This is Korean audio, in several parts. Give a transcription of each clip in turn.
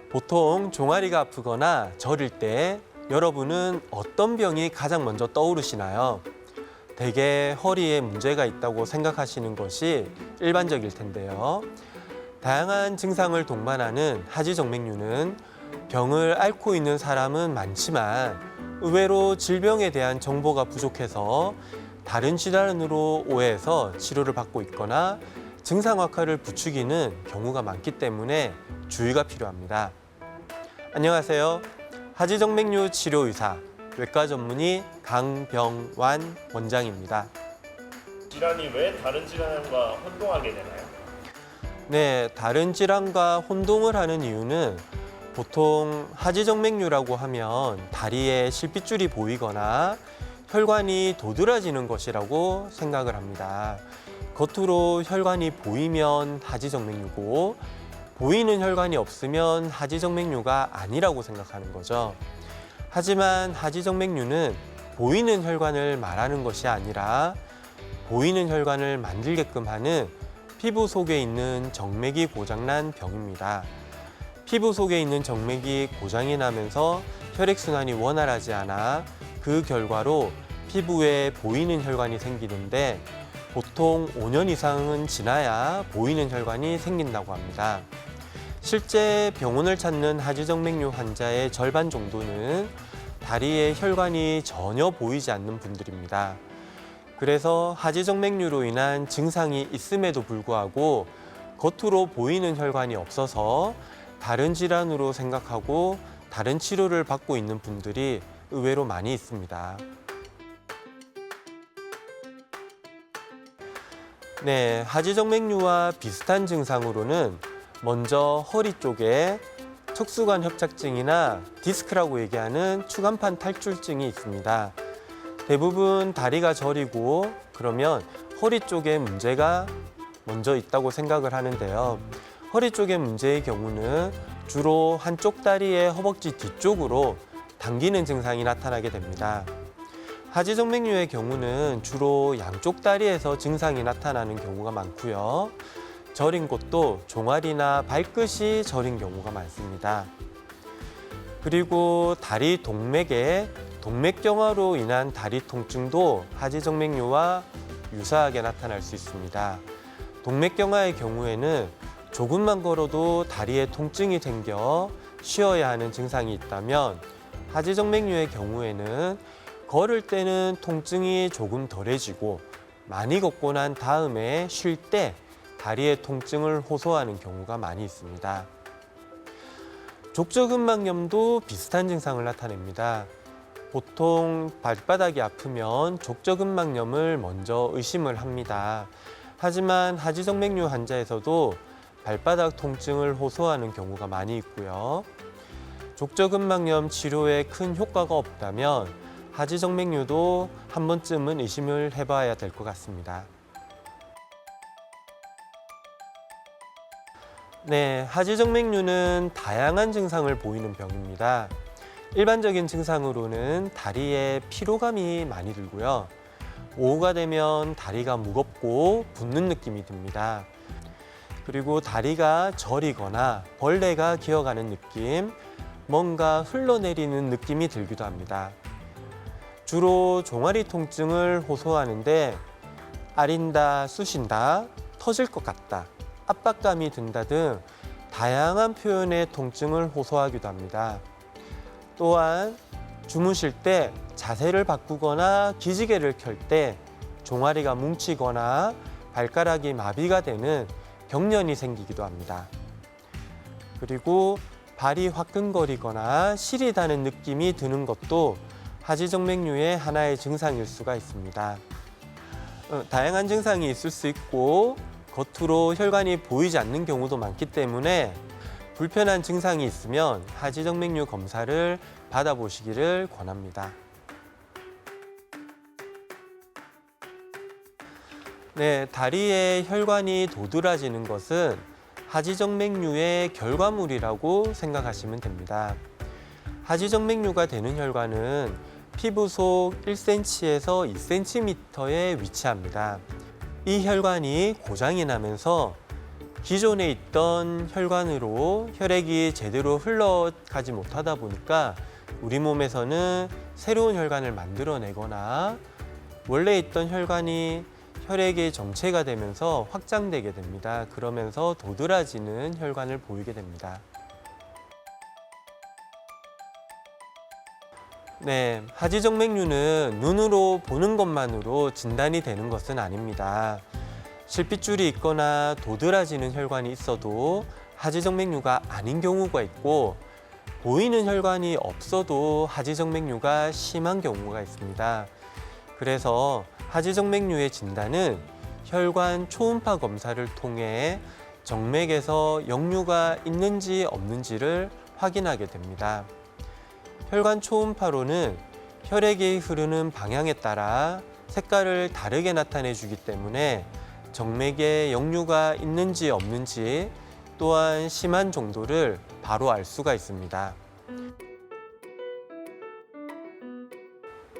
보통 종아리가 아프거나 저릴 때 여러분은 어떤 병이 가장 먼저 떠오르시나요? 대개 허리에 문제가 있다고 생각하시는 것이 일반적일 텐데요. 다양한 증상을 동반하는 하지정맥류는 병을 앓고 있는 사람은 많지만 의외로 질병에 대한 정보가 부족해서 다른 질환으로 오해해서 치료를 받고 있거나 증상 악화를 부추기는 경우가 많기 때문에 주의가 필요합니다. 안녕하세요. 하지정맥류 치료의사, 외과 전문의 강병완 원장입니다. 질환이 왜 다른 질환과 혼동하게 되나요? 네, 다른 질환과 혼동을 하는 이유는 보통 하지정맥류라고 하면 다리에 실핏줄이 보이거나 혈관이 도드라지는 것이라고 생각을 합니다. 겉으로 혈관이 보이면 하지정맥류고 보이는 혈관이 없으면 하지정맥류가 아니라고 생각하는 거죠. 하지만 하지정맥류는 보이는 혈관을 말하는 것이 아니라 보이는 혈관을 만들게끔 하는 피부 속에 있는 정맥이 고장난 병입니다. 피부 속에 있는 정맥이 고장이 나면서 혈액순환이 원활하지 않아 그 결과로 피부에 보이는 혈관이 생기는데 보통 5년 이상은 지나야 보이는 혈관이 생긴다고 합니다. 실제 병원을 찾는 하지정맥류 환자의 절반 정도는 다리에 혈관이 전혀 보이지 않는 분들입니다. 그래서 하지정맥류로 인한 증상이 있음에도 불구하고 겉으로 보이는 혈관이 없어서 다른 질환으로 생각하고 다른 치료를 받고 있는 분들이 의외로 많이 있습니다. 네, 하지정맥류와 비슷한 증상으로는 먼저 허리 쪽에 척수관 협착증이나 디스크라고 얘기하는 추간판 탈출증이 있습니다. 대부분 다리가 저리고 그러면 허리 쪽에 문제가 먼저 있다고 생각을 하는데요. 허리 쪽의 문제의 경우는 주로 한쪽 다리의 허벅지 뒤쪽으로 당기는 증상이 나타나게 됩니다. 하지정맥류의 경우는 주로 양쪽 다리에서 증상이 나타나는 경우가 많고요. 저린 곳도 종아리나 발끝이 저린 경우가 많습니다. 그리고 다리 동맥에 동맥경화로 인한 다리 통증도 하지정맥류와 유사하게 나타날 수 있습니다. 동맥경화의 경우에는 조금만 걸어도 다리에 통증이 생겨 쉬어야 하는 증상이 있다면 하지정맥류의 경우에는 걸을 때는 통증이 조금 덜해지고 많이 걷고 난 다음에 쉴 때 다리의 통증을 호소하는 경우가 많이 있습니다. 족저근막염도 비슷한 증상을 나타냅니다. 보통 발바닥이 아프면 족저근막염을 먼저 의심을 합니다. 하지만 하지정맥류 환자에서도 발바닥 통증을 호소하는 경우가 많이 있고요. 족저근막염 치료에 큰 효과가 없다면 하지정맥류도 한 번쯤은 의심을 해봐야 될 것 같습니다. 네, 하지정맥류는 다양한 증상을 보이는 병입니다. 일반적인 증상으로는 다리에 피로감이 많이 들고요. 오후가 되면 다리가 무겁고 붓는 느낌이 듭니다. 그리고 다리가 저리거나 벌레가 기어가는 느낌, 뭔가 흘러내리는 느낌이 들기도 합니다. 주로 종아리 통증을 호소하는데 아린다, 쑤신다, 터질 것 같다, 압박감이 든다 등 다양한 표현의 통증을 호소하기도 합니다. 또한 주무실 때 자세를 바꾸거나 기지개를 켤 때 종아리가 뭉치거나 발가락이 마비가 되는 경련이 생기기도 합니다. 그리고 발이 화끈거리거나 시리다는 느낌이 드는 것도 하지정맥류의 하나의 증상일 수가 있습니다. 다양한 증상이 있을 수 있고 겉으로 혈관이 보이지 않는 경우도 많기 때문에 불편한 증상이 있으면 하지정맥류 검사를 받아보시기를 권합니다. 네, 다리에 혈관이 도드라지는 것은 하지정맥류의 결과물이라고 생각하시면 됩니다. 하지정맥류가 되는 혈관은 피부 속 1cm에서 2cm에 위치합니다. 이 혈관이 고장이 나면서 기존에 있던 혈관으로 혈액이 제대로 흘러가지 못하다 보니까 우리 몸에서는 새로운 혈관을 만들어내거나 원래 있던 혈관이 혈액의 정체가 되면서 확장되게 됩니다. 그러면서 도드라지는 혈관을 보이게 됩니다. 네, 하지정맥류는 눈으로 보는 것만으로 진단이 되는 것은 아닙니다. 실핏줄이 있거나 도드라지는 혈관이 있어도 하지정맥류가 아닌 경우가 있고 보이는 혈관이 없어도 하지정맥류가 심한 경우가 있습니다. 그래서 하지정맥류의 진단은 혈관 초음파 검사를 통해 정맥에서 역류가 있는지 없는지를 확인하게 됩니다. 혈관 초음파로는 혈액이 흐르는 방향에 따라 색깔을 다르게 나타내 주기 때문에 정맥에 역류가 있는지 없는지 또한 심한 정도를 바로 알 수가 있습니다.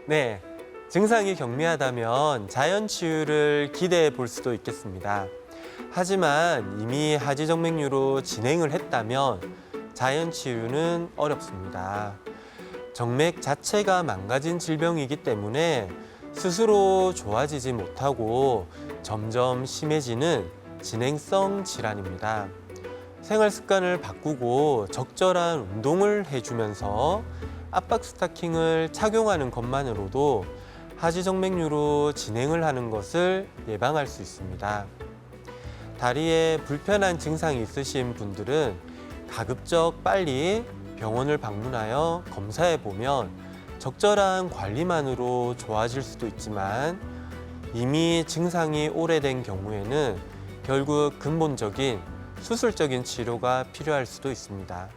네, 증상이 경미하다면 자연 치유를 기대해 볼 수도 있겠습니다. 하지만 이미 하지정맥류로 진행을 했다면 자연 치유는 어렵습니다. 정맥 자체가 망가진 질병이기 때문에 스스로 좋아지지 못하고 점점 심해지는 진행성 질환입니다. 생활 습관을 바꾸고 적절한 운동을 해주면서 압박 스타킹을 착용하는 것만으로도 하지정맥류로 진행을 하는 것을 예방할 수 있습니다. 다리에 불편한 증상이 있으신 분들은 가급적 빨리 병원을 방문하여 검사해 보면 적절한 관리만으로 좋아질 수도 있지만 이미 증상이 오래된 경우에는 결국 근본적인 수술적인 치료가 필요할 수도 있습니다.